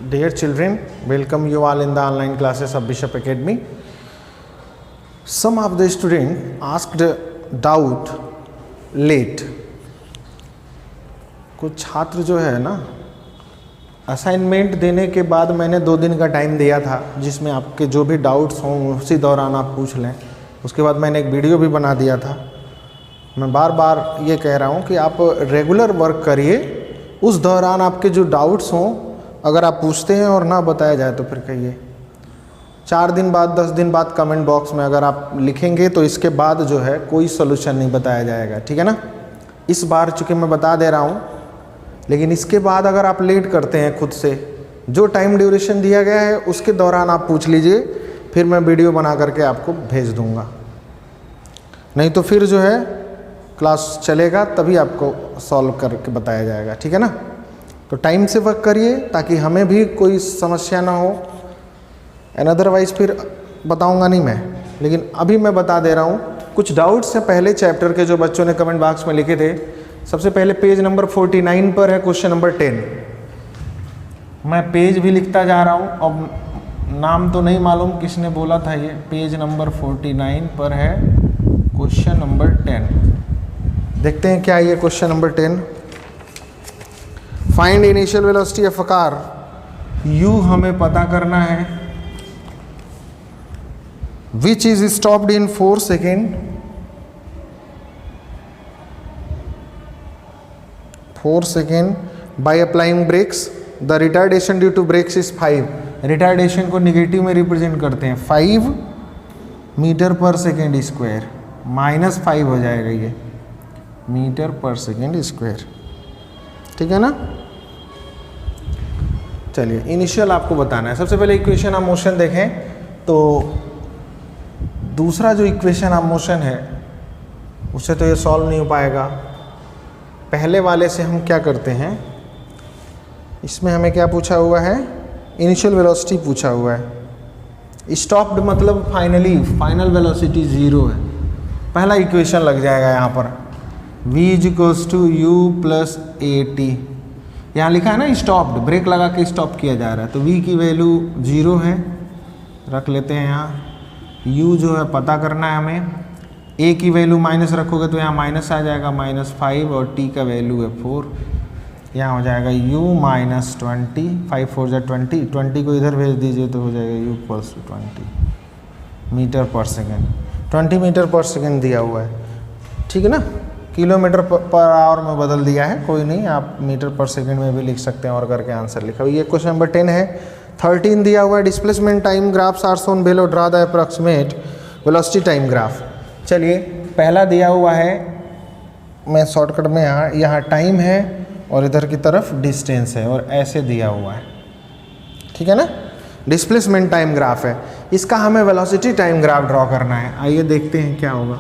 Dear children, welcome you all in the online classes of Bishop Academy. Some of the students asked doubt late. कुछ छात्र जो है ना, assignment देने के बाद मैंने 2 दिन का टाइम दिया था जिसमें आपके जो भी डाउट्स हों उसी दौरान आप पूछ लें। उसके बाद मैंने एक वीडियो भी बना दिया था। मैं बार बार ये कह रहा हूँ कि आप रेगुलर वर्क करिए, उस दौरान आपके जो डाउट्स हों अगर आप पूछते हैं और ना बताया जाए तो फिर कहिए। 4 दिन बाद 10 दिन बाद कमेंट बॉक्स में अगर आप लिखेंगे तो इसके बाद जो है कोई सोल्यूशन नहीं बताया जाएगा, ठीक है ना। इस बार चूँकि मैं बता दे रहा हूँ, लेकिन इसके बाद अगर आप लेट करते हैं खुद से, जो टाइम ड्यूरेशन दिया गया है उसके दौरान आप पूछ लीजिए, फिर मैं वीडियो बना करके आपको भेज दूँगा। नहीं तो फिर जो है क्लास चलेगा तभी आपको सॉल्व करके बताया जाएगा, ठीक है ना। तो टाइम से वर्क करिए ताकि हमें भी कोई समस्या ना हो, एंड अदरवाइज़ फिर बताऊंगा नहीं मैं। लेकिन अभी मैं बता दे रहा हूँ कुछ डाउट्स हैं पहले चैप्टर के जो बच्चों ने कमेंट बॉक्स में लिखे थे। सबसे पहले पेज नंबर 49 पर है क्वेश्चन नंबर 10। मैं पेज भी लिखता जा रहा हूँ, अब नाम तो नहीं मालूम किसने बोला था। ये पेज नंबर 49 पर है क्वेश्चन नंबर 10। देखते हैं क्या ये question number 10। Find initial velocity of a car. You हमें पता करना है, which is stopped in 4 second. 4 second by applying brakes. The retardation due to brakes is 5। Retardation को निगेटिव में रिप्रेजेंट करते हैं 5 मीटर पर सेकेंड स्क्वायर, -5 हो जाएगा ये मीटर पर सेकेंड स्क्वायर, ठीक है ना। चलिए इनिशियल आपको बताना है। सबसे पहले इक्वेशन ऑफ मोशन देखें तो दूसरा जो इक्वेशन ऑफ मोशन है उससे तो ये सॉल्व नहीं हो पाएगा। पहले वाले से हम क्या करते हैं, इसमें हमें क्या पूछा हुआ है, इनिशियल वेलोसिटी पूछा हुआ है। स्टॉप्ड मतलब फाइनल वेलोसिटी 0 है। पहला इक्वेशन लग जाएगा यहाँ पर, v = u + at। यहाँ लिखा है ना स्टॉप्ड, ब्रेक लगा के स्टॉप किया जा रहा है, तो v की वैल्यू 0 है, रख लेते हैं यहाँ। u जो है पता करना है हमें, a की वैल्यू माइनस रखोगे तो यहाँ माइनस आ जाएगा -5, और t का वैल्यू है 4। यहाँ हो जाएगा u - 20, 5 4 जा 20, 20 को इधर भेज दीजिए तो हो जाएगा u = 20 मीटर पर सेकेंड। 20 मीटर पर सेकेंड दिया हुआ है, ठीक है ना। किलोमीटर पर आवर में बदल दिया है, कोई नहीं, आप मीटर पर सेकंड में भी लिख सकते हैं और करके आंसर लिखा हुआ। ये क्वेश्चन नंबर 10 है। 13 दिया हुआ है, displacement time graphs are shown below, draw the approximate velocity time graph. चलिए पहला दिया हुआ है, मैं शॉर्टकट में यहाँ टाइम है और इधर की तरफ डिस्टेंस है और ऐसे दिया हुआ है, ठीक है ना। डिस्प्लेसमेंट टाइम ग्राफ है, इसका हमें वेलोसिटी टाइम ग्राफ ड्रॉ करना है। आइए देखते हैं क्या होगा।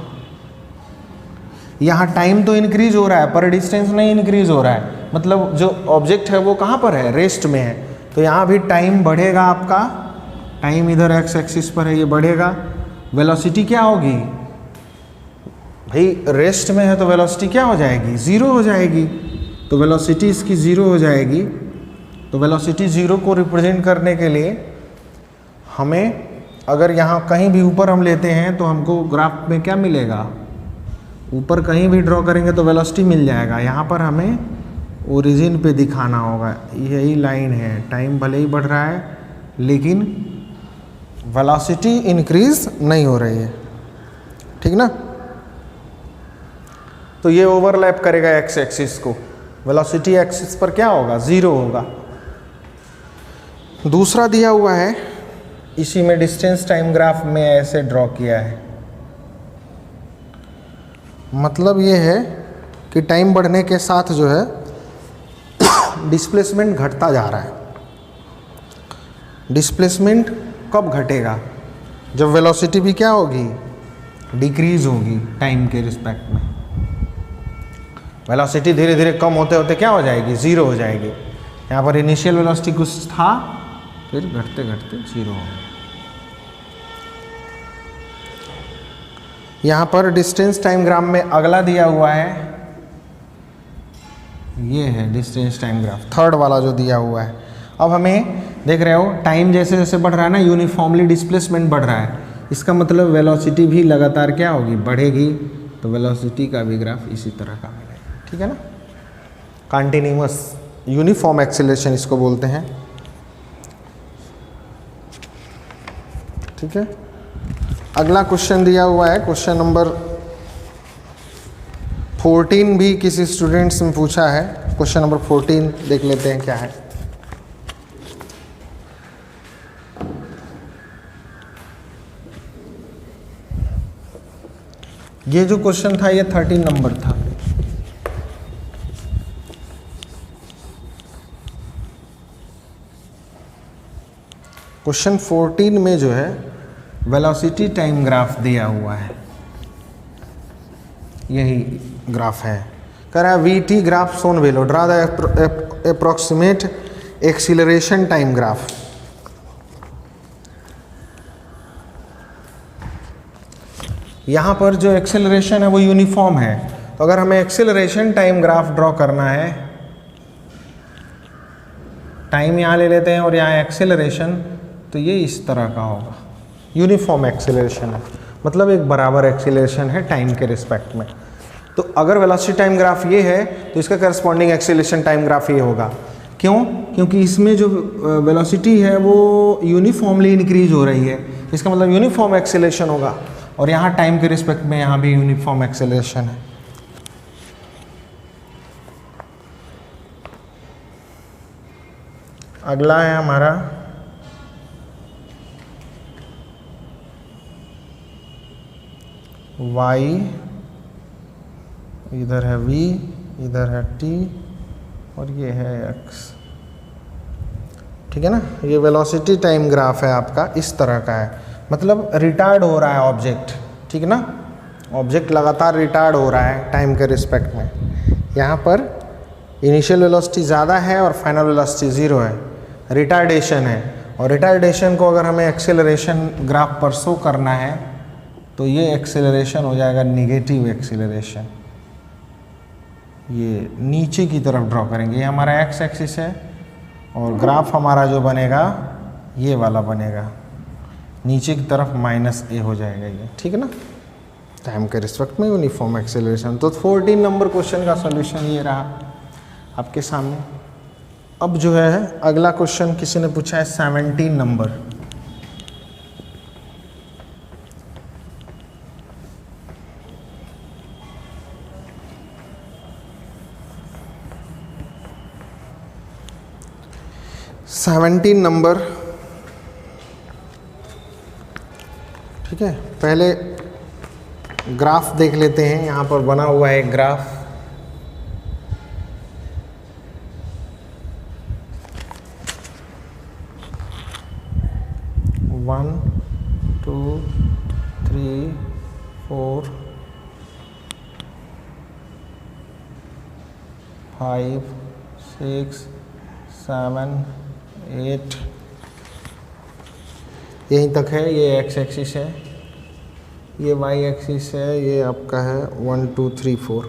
यहाँ टाइम तो इंक्रीज हो रहा है पर डिस्टेंस नहीं इंक्रीज हो रहा है, मतलब जो ऑब्जेक्ट है वो कहाँ पर है, रेस्ट में है। तो यहाँ भी टाइम बढ़ेगा, आपका टाइम इधर एक्स एक्सिस पर है, ये बढ़ेगा। वेलोसिटी क्या होगी भाई, रेस्ट में है तो वेलोसिटी क्या हो जाएगी, 0 हो जाएगी। तो वेलोसिटी इसकी 0 हो जाएगी। तो वेलोसिटी 0 को रिप्रेजेंट करने के लिए हमें, अगर यहाँ कहीं भी ऊपर हम लेते हैं तो हमको ग्राफ में क्या मिलेगा, ऊपर कहीं भी ड्रॉ करेंगे तो वेलोसिटी मिल जाएगा। यहाँ पर हमें ओरिजिन पे दिखाना होगा, यही लाइन है। टाइम भले ही बढ़ रहा है लेकिन वेलोसिटी इंक्रीज नहीं हो रही है, ठीक ना। तो ये ओवरलैप करेगा एक्स एक्सिस को, वेलोसिटी एक्सिस पर क्या होगा, 0 होगा। दूसरा दिया हुआ है, इसी में डिस्टेंस टाइम ग्राफ में ऐसे ड्रॉ किया है। मतलब ये है कि टाइम बढ़ने के साथ जो है डिस्प्लेसमेंट घटता जा रहा है। डिस्प्लेसमेंट कब घटेगा, जब वेलोसिटी भी क्या होगी, डिक्रीज होगी टाइम के रिस्पेक्ट में। वेलोसिटी धीरे धीरे कम होते होते क्या हो जाएगी, 0 हो जाएगी। यहाँ पर इनिशियल वेलोसिटी कुछ था, फिर घटते घटते 0 हो गया। यहाँ पर डिस्टेंस टाइम ग्राफ में अगला दिया हुआ है, ये है डिस्टेंस टाइम ग्राफ, थर्ड वाला जो दिया हुआ है। अब हमें देख रहे हो टाइम जैसे जैसे बढ़ रहा है ना, यूनिफॉर्मली डिस्प्लेसमेंट बढ़ रहा है, इसका मतलब वेलोसिटी भी लगातार क्या होगी, बढ़ेगी। तो वेलोसिटी का भी ग्राफ इसी तरह का मिलेगा, ठीक है ना। कंटिन्यूअस यूनिफॉर्म एक्सेलरेशन इसको बोलते हैं, ठीक है। अगला क्वेश्चन दिया हुआ है, क्वेश्चन नंबर 14 भी किसी स्टूडेंट्स ने पूछा है। क्वेश्चन नंबर 14 देख लेते हैं क्या है। ये जो क्वेश्चन था ये 13 नंबर था। क्वेश्चन 14 में जो है वेलोसिटी टाइम ग्राफ दिया हुआ है, यही ग्राफ है। कह रहा है V T graph shown below, draw the approximate acceleration time graph. यहाँ पर जो एक्सेलरेशन है वो यूनिफॉर्म है, तो अगर हमें एक्सेलरेशन टाइम ग्राफ ड्रॉ करना है, टाइम यहाँ ले लेते हैं और यहाँ एक्सेलरेशन, तो ये इस तरह का होगा। यूनिफॉर्म एक्सेलरेशन है, मतलब एक बराबर एक्सेलरेशन है टाइम के रिस्पेक्ट में। तो अगर वेलोसिटी टाइम ग्राफ ये है तो इसका करस्पॉन्डिंग एक्सेलरेशन टाइम ग्राफ ये होगा। क्यों? क्योंकि इसमें जो वेलोसिटी है वो यूनिफॉर्मली इंक्रीज हो रही है, इसका मतलब यूनिफॉर्म एक्सेलरेशन होगा। और यहाँ टाइम के रिस्पेक्ट में यहाँ भी यूनिफॉर्म एक्सेलरेशन है। अगला है हमारा y, इधर है v, इधर है t और ये है x, ठीक है ना। ये वेलोसिटी टाइम ग्राफ है आपका, इस तरह का है, मतलब रिटार्ड हो रहा है ऑब्जेक्ट, ठीक है ना। ऑब्जेक्ट लगातार रिटार्ड हो रहा है टाइम के रिस्पेक्ट में। यहाँ पर इनिशियल वेलोसिटी ज़्यादा है और फाइनल वेलोसिटी 0 है, रिटार्डेशन है। और रिटार्डेशन को अगर हमें एक्सेलरेशन ग्राफ पर शो करना है तो ये एक्सेलरेशन हो जाएगा निगेटिव एक्सेलरेशन। ये नीचे की तरफ ड्रॉ करेंगे, ये हमारा एक्स एक्सिस है और ग्राफ हमारा जो बनेगा ये वाला बनेगा, नीचे की तरफ -a हो जाएगा ये, ठीक है ना। टाइम के रिस्पेक्ट में यूनिफॉर्म एक्सेलरेशन। तो 14 नंबर क्वेश्चन का सॉल्यूशन ये रहा आपके सामने। अब जो है अगला क्वेश्चन किसी ने पूछा है 17 नंबर। नंबर, ठीक है। पहले ग्राफ देख लेते हैं, यहाँ पर बना हुआ है एक ग्राफ। वन 2 3 4 5 6 7 8 यहीं तक है। ये एक्स एक्सिस है, ये वाई एक्सिस है, ये आपका है 1 2 3 4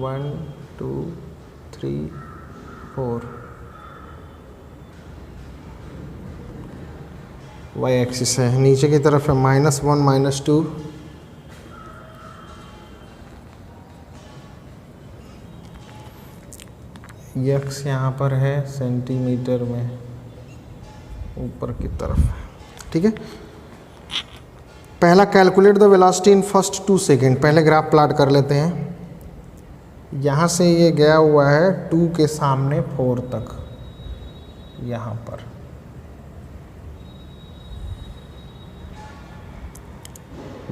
1 2 3 4 वाई एक्सिस है। नीचे की तरफ है -1 -2 एक्स यहाँ पर है सेंटीमीटर में ऊपर की तरफ है, ठीक है। पहला calculate the velocity in first 2 second. पहले ग्राफ प्लॉट कर लेते हैं। यहाँ से ये गया हुआ है 2 के सामने 4 तक, यहाँ पर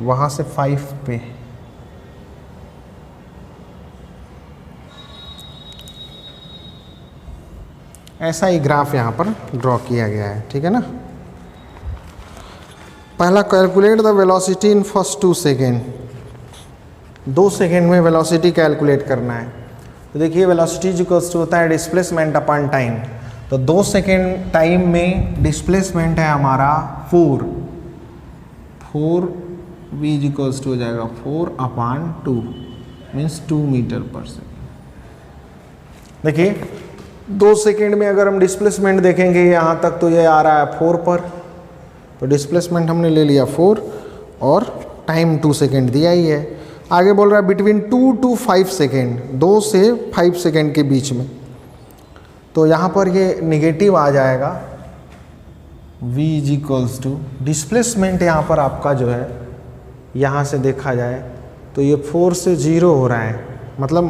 वहाँ से 5 पे, ऐसा ही ग्राफ यहाँ पर ड्रॉ किया गया है, ठीक है ना। पहला calculate the velocity in first 2 second. 2 second में वेलोसिटी कैलकुलेट करना है। तो देखिए वेलोसिटी इक्वल्स टू होता है डिस्प्लेसमेंट अपॉन टाइम। तो 2 सेकेंड टाइम में डिस्प्लेसमेंट है हमारा 4 v इक्वल्स टू हो जाएगा 4/2 मीन्स 2 मीटर पर सेकेंड। देखिए 2 सेकेंड में अगर हम डिस्प्लेसमेंट देखेंगे यहाँ तक तो ये आ रहा है 4 पर, तो डिस्प्लेसमेंट हमने ले लिया 4 और टाइम 2 सेकेंड दिया ही है। आगे बोल रहा है बिटवीन 2 to 5 सेकेंड, 2 से 5 सेकेंड के बीच में, तो यहाँ पर ये निगेटिव आ जाएगा। v is equals to displacement यहाँ पर आपका जो है यहाँ से देखा जाए तो ये 4 से 0 हो रहा है, मतलब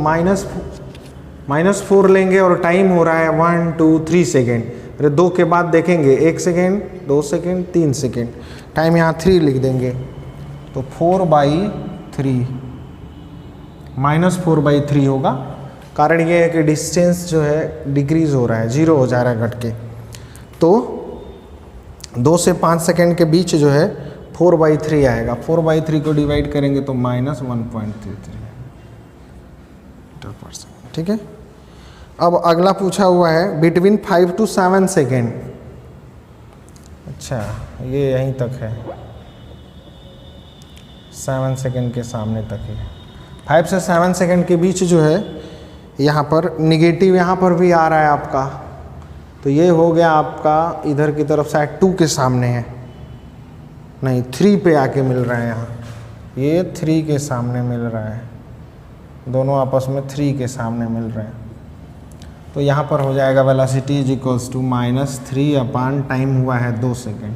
-4 लेंगे और टाइम हो रहा है 1 2 3 सेकेंड। अरे 2 के बाद देखेंगे 1 सेकेंड, 2 सेकेंड, 3 सेकेंड, टाइम यहाँ 3 लिख देंगे, तो 4/3 -4/3 होगा। कारण ये है कि डिस्टेंस जो है डिक्रीज हो रहा है, 0 हो जा रहा है घट के। तो 2 से 5 सेकेंड के बीच जो है 4/3 आएगा। 4/3 को डिवाइड करेंगे तो -1.33 मीटर/सेकेंड। ठीक है। अब अगला पूछा हुआ है बिटवीन 5 to 7 सेकेंड। अच्छा, ये यहीं तक है, 7 सेकेंड के सामने तक है। 5 से 7 सेकेंड के बीच जो है यहाँ पर निगेटिव यहाँ पर भी आ रहा है आपका, तो ये हो गया आपका इधर की तरफ शायद 2 के सामने है, नहीं 3 पे आके मिल रहा है यहाँ, ये 3 के सामने मिल रहा है, दोनों आपस में 3 के सामने मिल रहे हैं। तो यहाँ पर हो जाएगा velocity is equals to -3 upon time हुआ है 2 सेकेंड,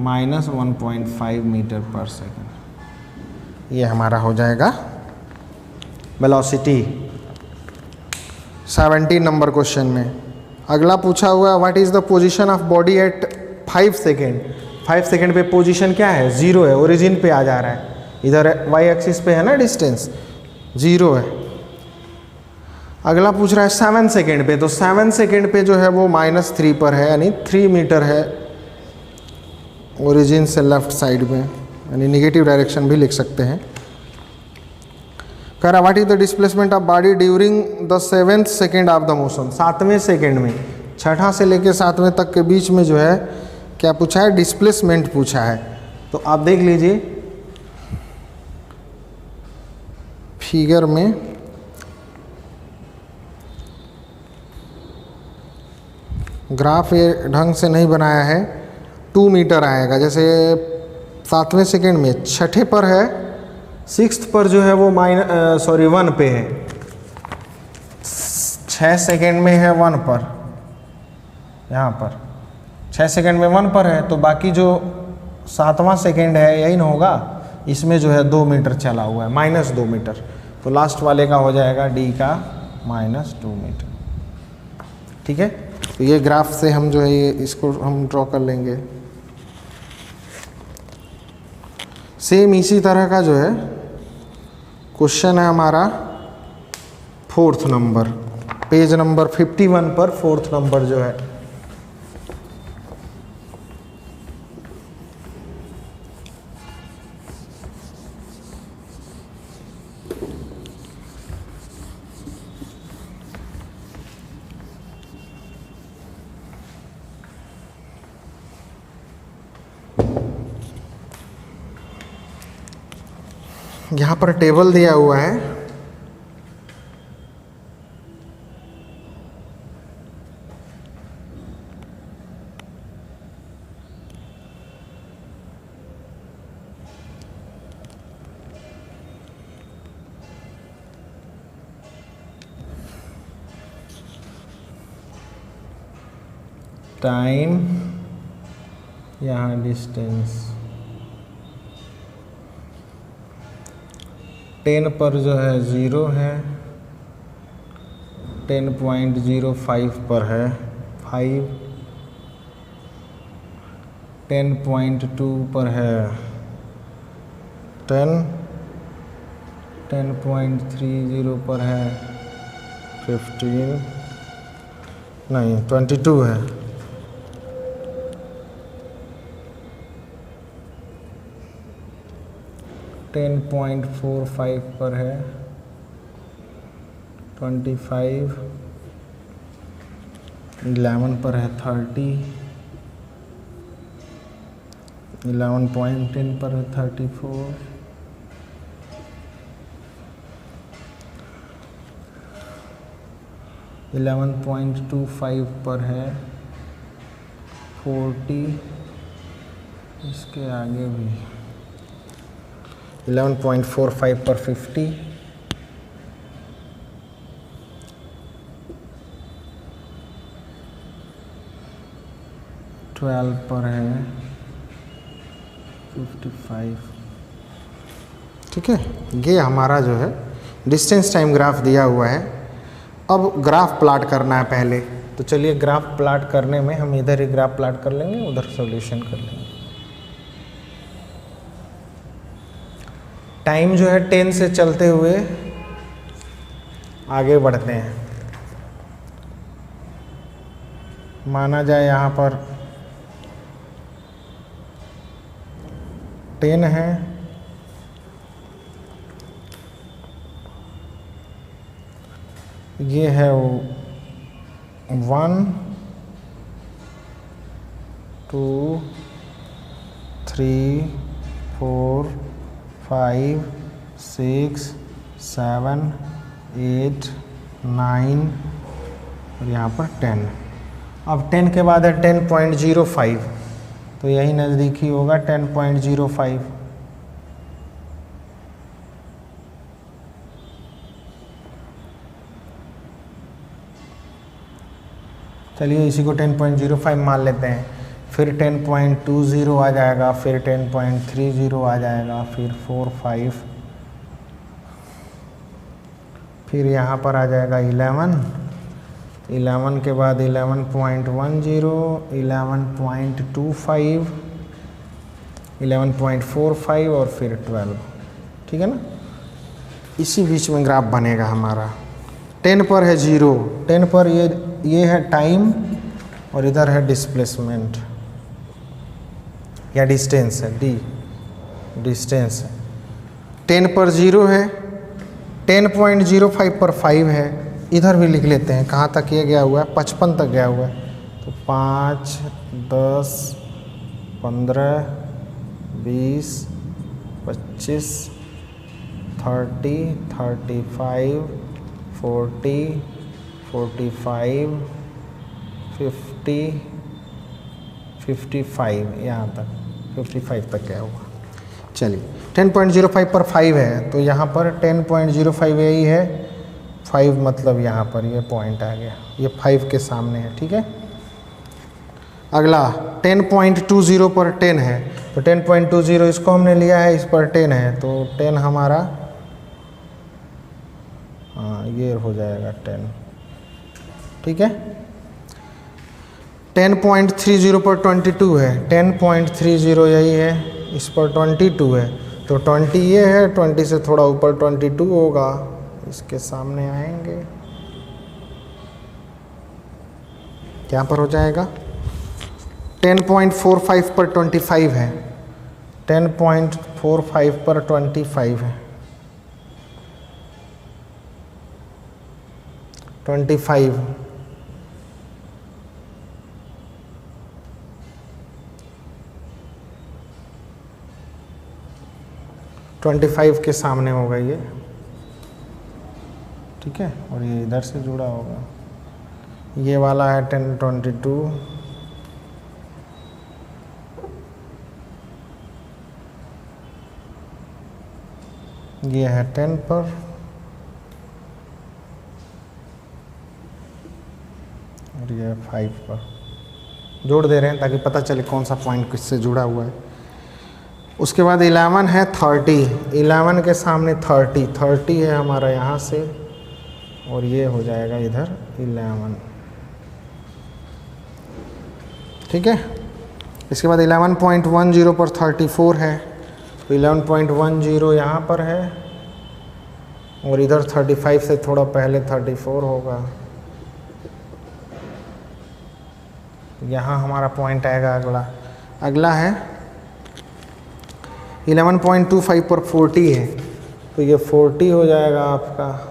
-1.5 मीटर/सेकेंड। ये हमारा हो जाएगा वेलोसिटी 17 नंबर क्वेश्चन में। अगला पूछा हुआ है what is the position of body at 5 second. 5 second पे पोजीशन क्या है, 0 है, ओरिजिन पे आ जा रहा है, इधर वाई एक्सिस पे है ना डिस्टेंस, 0 है। अगला पूछ रहा है 7 सेकेंड पे, तो 7 सेकेंड पे जो है वो -3 पर है, यानी 3 मीटर है ओरिजिन से लेफ्ट साइड में, यानी निगेटिव डायरेक्शन भी लिख सकते हैं। कह रहा what is the displacement of body during the 7th second of the motion. 7वें सेकेंड में, छठा से लेके 7वें तक के बीच में जो है क्या पूछा है, डिस्प्लेसमेंट पूछा है। तो आप देख लीजिए फिगर में, ग्राफ ये ढंग से नहीं बनाया है, 2 मीटर आएगा। जैसे 7वें सेकेंड में छठे पर है, 6th पर जो है वो 1 पे है, 6 सेकेंड में है 1 पर, यहाँ पर 6 सेकेंड में 1 पर है, तो बाकी जो 7वां सेकेंड है यही ना होगा, इसमें जो है 2 मीटर चला हुआ है, -2 मीटर, तो लास्ट वाले का हो जाएगा डी का -2 मीटर। ठीक है, तो ये ग्राफ से हम जो है ये इसको हम ड्रॉ कर लेंगे। सेम इसी तरह का जो है क्वेश्चन है हमारा 4th नंबर, पेज नंबर 51 पर 4th नंबर जो है। यहाँ पर टेबल दिया हुआ है, टाइम, यहाँ डिस्टेंस, 10 पर जो है 0 है, 10.05 पर है 5, 10.2 पर है 10, 10.30 पर है 15, नहीं 22 है, 10.45 पर है 25, 11 पर है 30, 11.10 पर है 34, 12 11.25 पर है, 40, इसके आगे भी 11.45 पर 50, 12 पर है 55। ठीक है, ये हमारा जो है डिस्टेंस टाइम ग्राफ दिया हुआ है। अब ग्राफ प्लाट करना है पहले, तो चलिए ग्राफ प्लाट करने में हम इधर ही ग्राफ प्लाट कर लेंगे, उधर सॉल्यूशन कर लेंगे। टाइम जो है 10 से चलते हुए आगे बढ़ते हैं। माना जाए यहाँ पर 10 है, ये है 1 2 3 4 5 6 7 8 9 और यहाँ पर 10। अब 10 के बाद है 10.05, तो यही नज़दीकी होगा 10.05। चलिए इसी को 10.05 मान लेते हैं। फिर 10.20 आ जाएगा, फिर 10.30 आ जाएगा, फिर 4 5, फिर यहाँ पर आ जाएगा 11 के बाद 11.10, 11.25, 11.45 और फिर 12। ठीक है ना, इसी बीच में ग्राफ बनेगा हमारा। 10 पर है 0, 10 पर ये है टाइम और इधर है डिस्प्लेसमेंट या डिस्टेंस है, डिस्टेंस है। 10 पर 0 है, 10.05 पर 5 है, इधर भी लिख लेते हैं कहाँ तक ये गया हुआ है, 55 तक गया हुआ है। तो 5 10 15 20 25 30 35 40 45 50 55, यहाँ तक 55 तक गया हुआ। चलिए 10.05 पर 5 है, तो यहाँ पर 10.05 यही है, 5 मतलब यहाँ पर ये पॉइंट आ गया, ये 5 के सामने है। ठीक है, अगला 10.20 पर 10 है, तो 10.20 इसको हमने लिया है, इस पर 10 है, तो 10 हमारा ये हो जाएगा 10। ठीक है, 10.30 पर 22 है, 10.30 यही है, इस पर 22 है, तो 20 ये है, 20 से थोड़ा ऊपर 22 होगा, इसके सामने आएंगे, क्या पर हो जाएगा। 10.45 पर 25 है, 10.45 पर 25 है, 25 25 के सामने होगा ये। ठीक है, और ये इधर से जुड़ा होगा, ये वाला है 10.22, ये है 10 पर, और ये है 5 पर। जोड़ दे रहे हैं ताकि पता चले कौन सा पॉइंट किससे जुड़ा हुआ है। उसके बाद 11 है 30, 11 के सामने 30 है हमारा यहाँ से, और ये हो जाएगा इधर 11। ठीक है, इसके बाद 11.10 पर 34 है, तो 11.10 यहाँ पर है, और इधर 35 से थोड़ा पहले 34 होगा, यहाँ हमारा पॉइंट आएगा। अगला है 11.25 पर 40 है, तो ये 40 हो जाएगा आपका।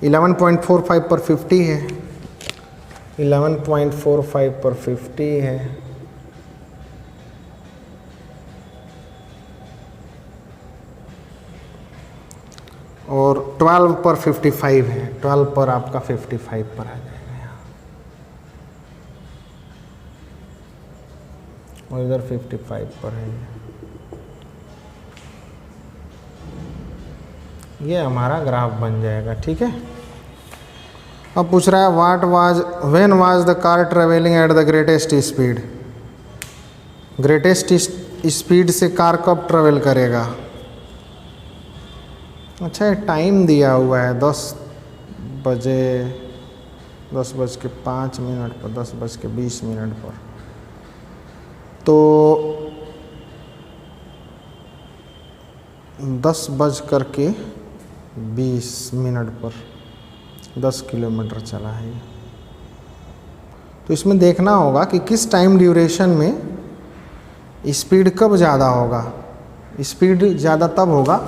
(11.45 पर 50 है, 11.45 पर 50 है, 12 पर 55 है, 12 पर आपका 55 पर आ जाएगा यहाँ, और इधर 55 पर है। ये हमारा ग्राफ बन जाएगा। ठीक है, अब पूछ रहा है when was the car travelling at the greatest speed. Greatest speed से कार कब ट्रेवल करेगा। अच्छा, टाइम दिया हुआ है 10 बजे 10:05 पर 10:20 पर, तो 10:20 पर 10 किलोमीटर चला है। तो इसमें देखना होगा कि किस टाइम ड्यूरेशन में स्पीड कब ज़्यादा होगा। स्पीड ज़्यादा तब होगा,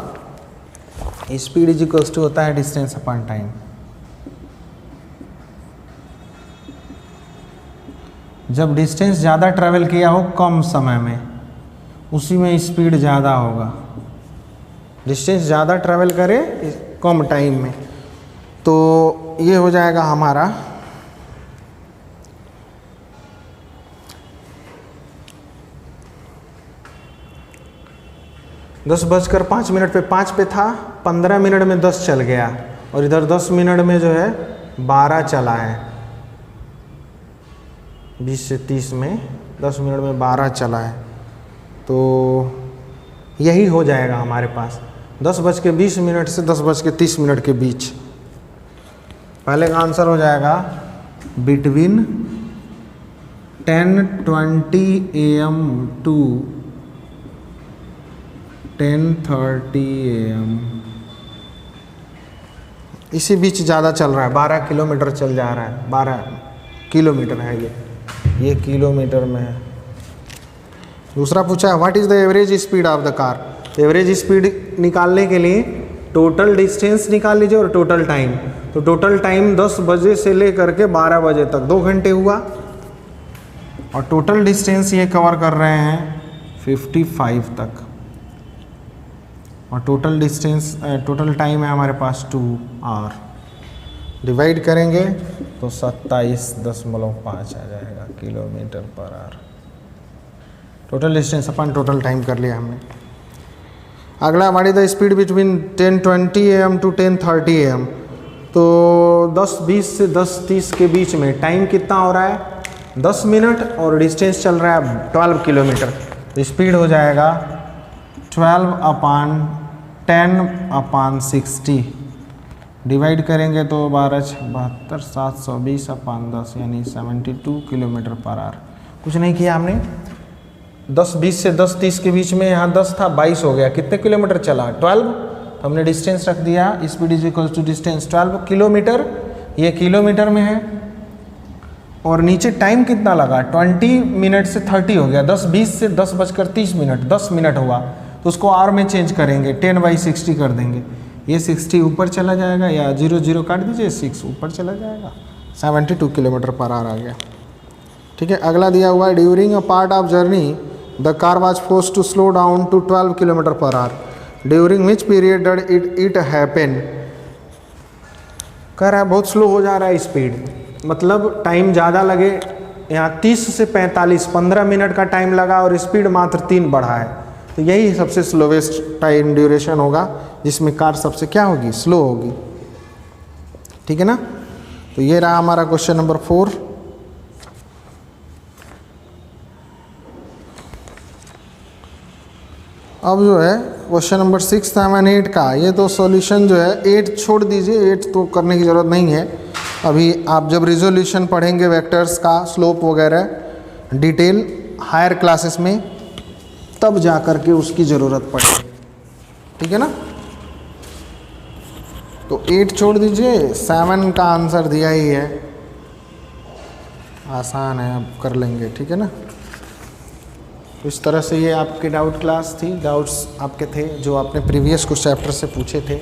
स्पीड इज इक्वल्स टू होता है डिस्टेंस अपॉन टाइम। जब डिस्टेंस ज़्यादा ट्रैवल किया हो कम समय में, उसी में स्पीड ज़्यादा होगा। डिस्टेंस ज़्यादा ट्रैवल करे कम टाइम में, तो ये हो जाएगा हमारा 10:05 पे 5 पे था, 15 मिनट में 10 चल गया, और इधर 10 मिनट में जो है 12 चला है। 20 से 30 में 10 मिनट में 12 चला है, तो यही हो जाएगा हमारे पास 10:20 से 10:30 के बीच। पहले का आंसर हो जाएगा बिटवीन 10:20 AM टू 10:30 AM, इसी बीच ज़्यादा चल रहा है। 12 किलोमीटर चल जा रहा है, 12 किलोमीटर है ये किलोमीटर में है। दूसरा पूछा है what is the average speed of the car. Average speed निकालने के लिए टोटल डिस्टेंस निकाल लीजिए और टोटल टाइम। तो टोटल टाइम 10 बजे से लेकर के 12 बजे तक 2 घंटे हुआ, और टोटल डिस्टेंस ये कवर कर रहे हैं 55 तक, और टोटल डिस्टेंस टोटल टाइम है हमारे पास 2 आवर। डिवाइड करेंगे तो 27.5 आ जाएगा kilometre per hour. Total distance अपन टोटल टाइम कर लिया हमने। अगला हमारी the speed between 10:20 AM to 10:30 AM। तो 10:20 से 10:30 के बीच में टाइम कितना हो रहा है 10 मिनट, और डिस्टेंस चल रहा है 12 किलोमीटर। तो स्पीड हो जाएगा 12/10/60। डिवाइड करेंगे तो 12×72 720/10 यानी 72 किलोमीटर पर आवर। कुछ नहीं किया हमने, 10:20 से 10:30 के बीच में यहाँ 10 था 22 हो गया। कितने किलोमीटर चला 12, तो हमने डिस्टेंस रख दिया speed is equal to distance 12 kilometre, ये किलोमीटर में है। और नीचे टाइम कितना लगा 20 मिनट से 30 हो गया। 10:20 से 10:30 10 मिनट हुआ, तो उसको आवर में चेंज करेंगे 10/60 कर देंगे। ये 60 ऊपर चला जाएगा, या 0 काट दीजिए 6 ऊपर चला जाएगा, 72 किलोमीटर पर आवर आ गया। ठीक है, अगला दिया हुआ है during a part of journey the car was forced to slow down to 12 kilometre per hour. During which period did it happen. कह रहा है बहुत स्लो हो जा रहा है स्पीड, मतलब टाइम ज़्यादा लगे। यहाँ 30 से 45 15 मिनट का टाइम लगा, और स्पीड मात्र 3 बढ़ा है। तो यही सबसे स्लोवेस्ट टाइम ड्यूरेशन होगा, जिसमें कार सबसे क्या होगी स्लो होगी। ठीक है ना, तो ये रहा हमारा क्वेश्चन नंबर 4। अब जो है क्वेश्चन नंबर 6, 7, 8 का, ये तो सॉल्यूशन जो है 8 छोड़ दीजिए, 8 तो करने की ज़रूरत नहीं है। अभी आप जब रिजोल्यूशन पढ़ेंगे वेक्टर्स का स्लोप वगैरह डिटेल हायर क्लासेस में, तब जा कर के उसकी ज़रूरत पड़ेगी। ठीक है ना, तो 8 छोड़ दीजिए, 7 का आंसर दिया ही है, आसान है, अब कर लेंगे। ठीक है ना, तो इस तरह से ये आपके डाउट क्लास थी, डाउट्स आपके थे जो आपने प्रीवियस कुछ चैप्टर से पूछे थे।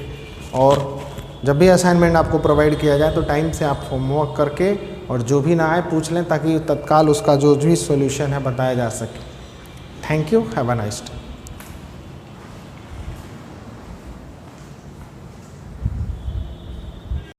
और जब भी असाइनमेंट आपको प्रोवाइड किया जाए तो टाइम से आप होमवर्क करके, और जो भी ना आए पूछ लें, ताकि तत्काल उसका जो भी सॉल्यूशन है बताया जा सके। Thank you, have a nice day.